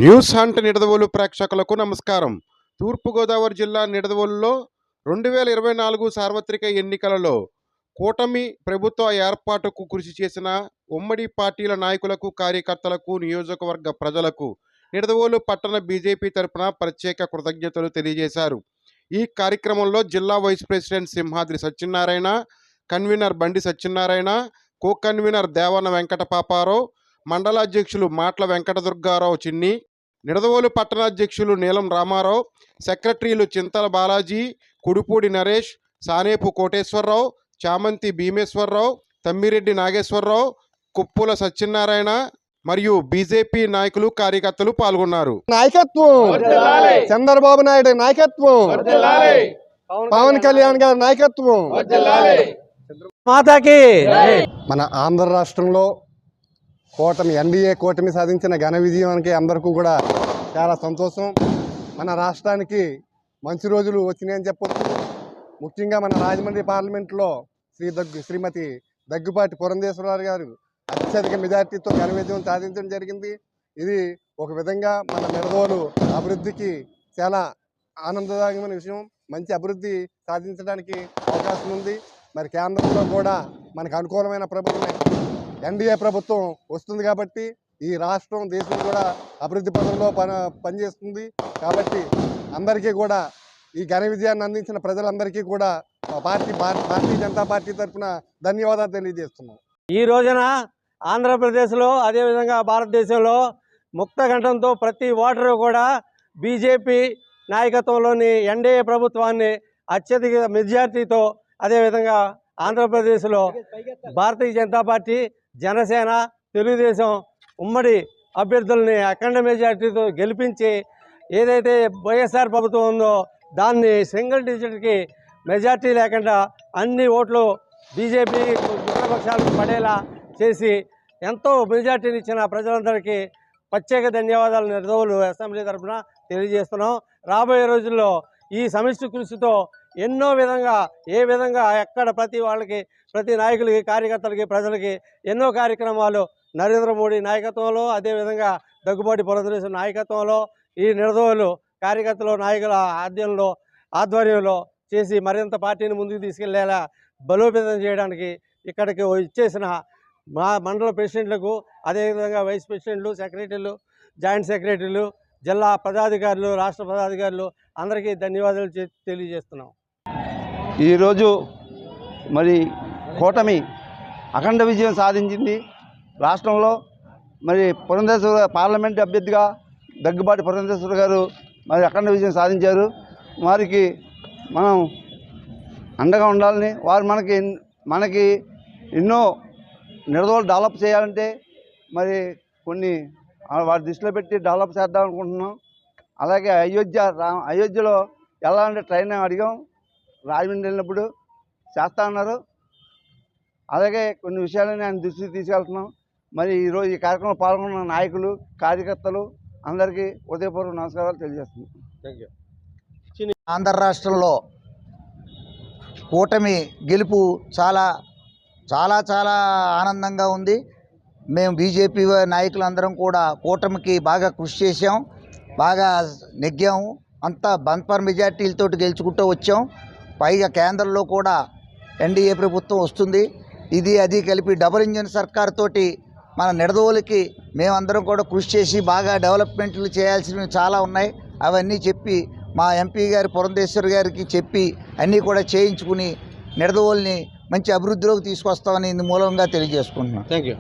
News hunt Nidadavolu ప్రేక్షకులకు నమస్కారం. తూర్పుగోదావరి జిల్లా నిడదవోలులో 2024 సార్వత్రిక ఎన్నికలలో కూటమి ప్రభుత్వ ఏర్పాటుకు కృషి చేసిన ఉమ్మడి పార్టీల నాయకులకు, కార్యకర్తలకు, నియోజకవర్గ ప్రజలకు నిడదవోలు పట్టణ బీజేపీ తరపున ప్రత్యేక కృతజ్ఞతలు తెలియజేశారు. ఈ కార్యక్రమంలో జిల్లా vice president Simhadri Satyanarayana, convener Bandi Satyanarayana, co convener Devana Venkata Paparao, మండలాధ్యక్షులు మాట్ల వెంకటదుర్గారావు చిన్ని, నిడదవోలు పట్టణాధ్యక్షులు నీలం రామారావు, సెక్రటరీలు చింతల బాలాజీ, కుడిపూడి నరేష్, సానేపు కోటేశ్వరరావు, చామంతి భీమేశ్వరరావు, తమ్మిరెడ్డి నాగేశ్వరరావు, కుప్పుల సత్యనారాయణ మరియు బీజేపీ నాయకులు, కార్యకర్తలు పాల్గొన్నారు. నాయకత్వం చంద్రబాబు నాయుడు నాయకత్వం, పవన్ కళ్యాణ్ గారి నాయకత్వం. మాతాకి మన ఆంధ్ర రాష్ట్రంలో కూటమి ఎన్డీఏ కూటమి సాధించిన ఘన విజయానికి అందరికీ కూడా చాలా సంతోషం. మన రాష్ట్రానికి మంచి రోజులు వచ్చినాయని చెప్పొచ్చు. ముఖ్యంగా మన రాజమండ్రి పార్లమెంట్లో శ్రీమతి దగ్గుపాటి పురంధేశ్వరరావు గారు అత్యధిక మెజార్టీతో ఘన విజయం సాధించడం జరిగింది. ఇది ఒక విధంగా మన నిడదవోలు అభివృద్ధికి చాలా ఆనందదాయకమైన విషయం. మంచి అభివృద్ధి సాధించడానికి అవకాశం ఉంది. మరి కేంద్రంలో కూడా మనకు అనుకూలమైన ప్రభుత్వం ఎన్డీఏ ప్రభుత్వం వస్తుంది కాబట్టి ఈ రాష్ట్రం, దేశం కూడా అభివృద్ధి పథంలో పనిచేస్తుంది. కాబట్టి అందరికీ కూడా ఈ ఘన విజయాన్ని అందించిన ప్రజలందరికీ కూడా భారతీయ జనతా పార్టీ తరఫున ధన్యవాదాలు తెలియజేస్తున్నాం. ఈ రోజున ఆంధ్రప్రదేశ్లో అదేవిధంగా భారతదేశంలో ముక్త కంఠంతో ప్రతి ఓటరు కూడా బీజేపీ నాయకత్వంలోని ఎన్డీఏ ప్రభుత్వాన్ని అత్యధిక మెజార్టీతో, అదేవిధంగా ఆంధ్రప్రదేశ్లో భారతీయ జనతా పార్టీ, జనసేన, తెలుగుదేశం ఉమ్మడి అభ్యర్థుల్ని అఖండ మెజార్టీతో గెలిపించి ఏదైతే వైఎస్ఆర్ ప్రభుత్వం ఉందో దాన్ని సింగిల్ డిజిట్కి మెజార్టీ లేకుండా అన్ని ఓట్లు బీజేపీ మిత్రపక్షాలకు పడేలా చేసి ఎంతో మెజార్టీని ఇచ్చిన ప్రజలందరికీ ప్రత్యేక ధన్యవాదాలు నిడదవోలు అసెంబ్లీ తరఫున తెలియజేస్తున్నాం. రాబోయే రోజుల్లో ఈ సమిష్టి కృషితో ఎన్నో విధంగా ఎక్కడ ప్రతి వాళ్ళకి, ప్రతి నాయకులకి, కార్యకర్తలకి, ప్రజలకి ఎన్నో కార్యక్రమాలు నరేంద్ర మోడీ నాయకత్వంలో, అదేవిధంగా దగ్గుబాటి పురంధేశ్వరి నాయకత్వంలో, ఈ నిడదవోలు కార్యకర్తల నాయకుల ఆధ్వర్యంలో చేసి మరింత పార్టీని ముందుకు తీసుకెళ్లేలా బలోపేతం చేయడానికి ఇక్కడికి ఇచ్చేసిన మా మండల ప్రెసిడెంట్లకు, అదేవిధంగా వైస్ ప్రెసిడెంట్లు, సెక్రటరీలు, జాయింట్ సెక్రటరీలు, జిల్లా పదాధికారులు, రాష్ట్ర పదాధికారులు అందరికీ ధన్యవాదాలు తెలియజేస్తున్నాం. ఈరోజు మరి కూటమి అఖండ విజయం సాధించింది రాష్ట్రంలో. మరి పురంధేశ్వర పార్లమెంట్ అభ్యర్థిగా దగ్గుబాటి పురంధేశ్వర గారు మరి అఖండ విజయం సాధించారు. వారికి మనం అండగా ఉండాలని, వారు మనకి ఎన్నో నిడదవోలు డెవలప్ చేయాలంటే మరి కొన్ని వారి దృష్టిలో పెట్టి డెవలప్ చేద్దాం అనుకుంటున్నాం. అలాగే అయోధ్యలో ఎలా అంటే ట్రైన్ అడిగాం, రాజమండ్రి వెళ్ళినప్పుడు చేస్తా ఉన్నారు. అలాగే కొన్ని విషయాలని ఆయన దృష్టికి తీసుకెళ్తున్నాం. మరి ఈరోజు ఈ కార్యక్రమంలో పాల్గొన్న నాయకులు, కార్యకర్తలు అందరికీ హృదయపూర్వక నమస్కారాలు తెలియజేస్తున్నాం. Thank you. ఆంధ్ర రాష్ట్రంలో కూటమి గెలుపు చాలా చాలా చాలా ఆనందంగా ఉంది. మేము బీజేపీ నాయకులందరం కూడా కూటమికి బాగా కృషి చేసాం, బాగా నెగ్గాము. అంతా బంపర్ మెజార్టీలతో గెలుచుకుంటూ వచ్చాం. పైగా కేంద్రంలో కూడా ఎన్డీఏ ప్రభుత్వం వస్తుంది. ఇది అది కలిపి డబుల్ ఇంజిన్ సర్కార్ తోటి మన నిడదవోలుకి మేమందరం కూడా కృషి చేసి బాగా డెవలప్మెంట్లు చేయాల్సినవి చాలా ఉన్నాయి. అవన్నీ చెప్పి మా ఎంపీ గారి పురంధేశ్వర్ గారికి చెప్పి అన్నీ కూడా చేయించుకుని నిడదవోలుని మంచి అభివృద్ధిలోకి తీసుకొస్తామని ఇందు మూలంగా తెలియజేసుకుంటున్నాం. Thank you.